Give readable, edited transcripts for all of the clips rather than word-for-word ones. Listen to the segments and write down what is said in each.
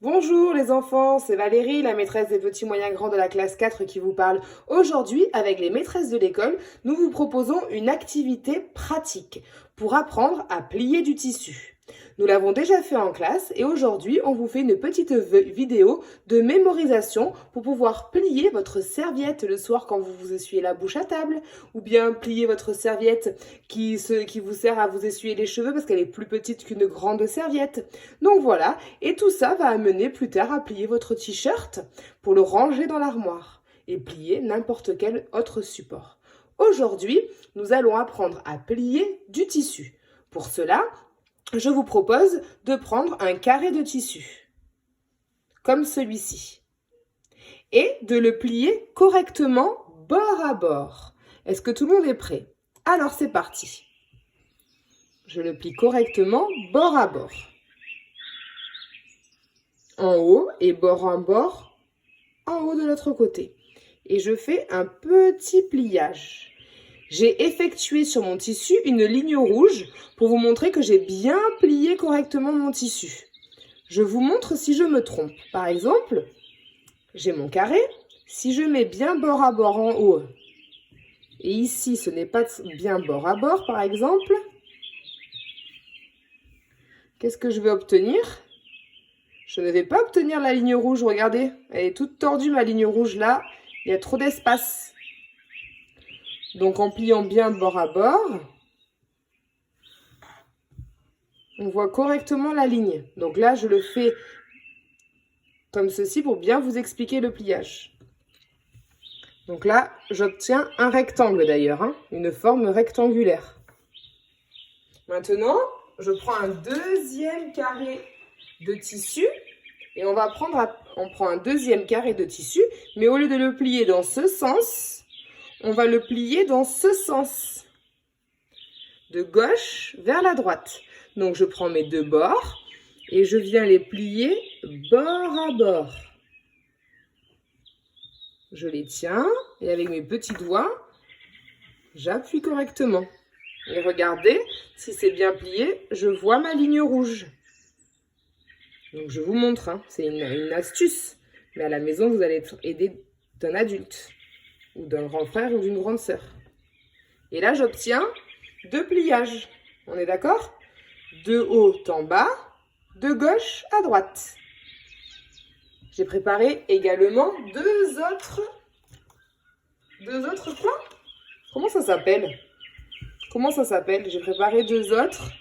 Bonjour les enfants, c'est Valérie, la maîtresse des petits moyens grands de la classe 4 qui vous parle. Aujourd'hui, avec les maîtresses de l'école, nous vous proposons une activité pratique pour apprendre à plier du tissu. Nous l'avons déjà fait en classe et aujourd'hui, on vous fait une petite vidéo de mémorisation pour pouvoir plier votre serviette le soir quand vous vous essuyez la bouche à table ou bien plier votre serviette qui vous sert à vous essuyer les cheveux parce qu'elle est plus petite qu'une grande serviette. Donc voilà, et tout ça va amener plus tard à plier votre t-shirt pour le ranger dans l'armoire et plier n'importe quel autre support. Aujourd'hui, nous allons apprendre à plier du tissu. Pour cela, je vous propose de prendre un carré de tissu, comme celui-ci, et de le plier correctement bord à bord. Est-ce que tout le monde est prêt? Alors c'est parti. Je le plie correctement bord à bord. En haut et bord en bord, en haut de l'autre côté. Et je fais un petit pliage. J'ai effectué sur mon tissu une ligne rouge pour vous montrer que j'ai bien plié correctement mon tissu. Je vous montre si je me trompe. Par exemple, j'ai mon carré. Si je mets bien bord à bord en haut, et ici ce n'est pas bien bord à bord par exemple, qu'est-ce que je vais obtenir? Je ne vais pas obtenir la ligne rouge, regardez. Elle est toute tordue ma ligne rouge là. Il y a trop d'espace. Donc en pliant bien bord à bord, on voit correctement la ligne. Donc là, je le fais comme ceci pour bien vous expliquer le pliage. Donc là, j'obtiens un rectangle d'ailleurs, une forme rectangulaire. Maintenant, je prends un deuxième carré de tissu et on prend un deuxième carré de tissu, mais au lieu de le plier dans ce sens, on va le plier dans ce sens, de gauche vers la droite. Donc je prends mes deux bords et je viens les plier bord à bord. Je les tiens et avec mes petits doigts, j'appuie correctement. Et regardez, si c'est bien plié, je vois ma ligne rouge. Donc je vous montre, c'est une astuce. Mais à la maison, vous allez être aidé d'un adulte, ou d'un grand frère ou d'une grande sœur. Et là, j'obtiens deux pliages. On est d'accord? De haut en bas, de gauche à droite. J'ai préparé également deux autres quoi? Comment ça s'appelle? Comment ça s'appelle? J'ai préparé deux autres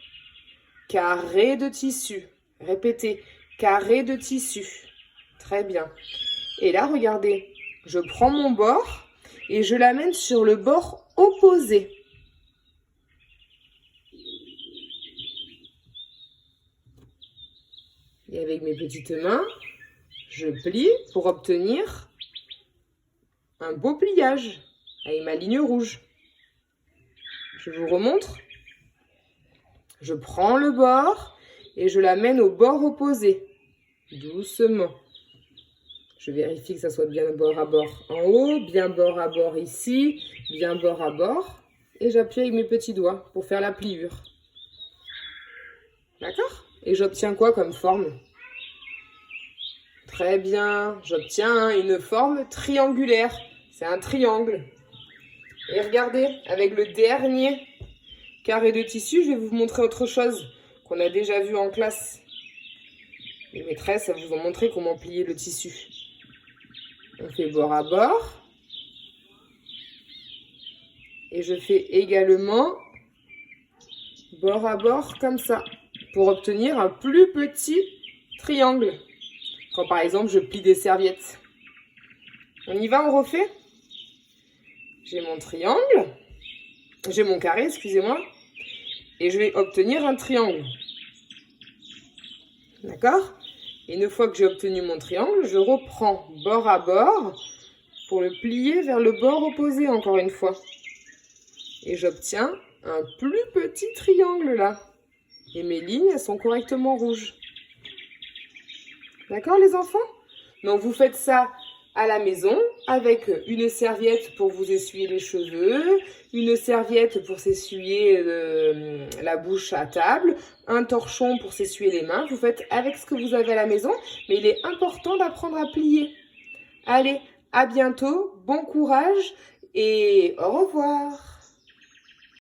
carrés de tissu. Répétez, carrés de tissu. Très bien. Et là, regardez, je prends mon bord et je l'amène sur le bord opposé. Et avec mes petites mains, je plie pour obtenir un beau pliage avec ma ligne rouge. Je vous remontre. Je prends le bord et je l'amène au bord opposé, doucement. Je vérifie que ça soit bien bord à bord en haut, bien bord à bord ici, bien bord à bord. Et j'appuie avec mes petits doigts pour faire la pliure. D'accord? Et j'obtiens quoi comme forme? Très bien, j'obtiens une forme triangulaire. C'est un triangle. Et regardez, avec le dernier carré de tissu, je vais vous montrer autre chose qu'on a déjà vu en classe. Les maîtresses, elles vous ont montré comment plier le tissu. On fait bord à bord. Et je fais également bord à bord comme ça, pour obtenir un plus petit triangle. Quand par exemple je plie des serviettes. On y va, on refait? J'ai mon triangle, j'ai mon carré, excusez-moi, et je vais obtenir un triangle. D'accord? Et une fois que j'ai obtenu mon triangle, je reprends bord à bord pour le plier vers le bord opposé encore une fois. Et j'obtiens un plus petit triangle là. Et mes lignes, elles sont correctement rouges. D'accord les enfants? Donc vous faites ça à la maison avec une serviette pour vous essuyer les cheveux, une serviette pour s'essuyer la bouche à table, un torchon pour s'essuyer les mains. Vous faites avec ce que vous avez à la maison, mais il est important d'apprendre à plier. Allez, à bientôt, bon courage et au revoir.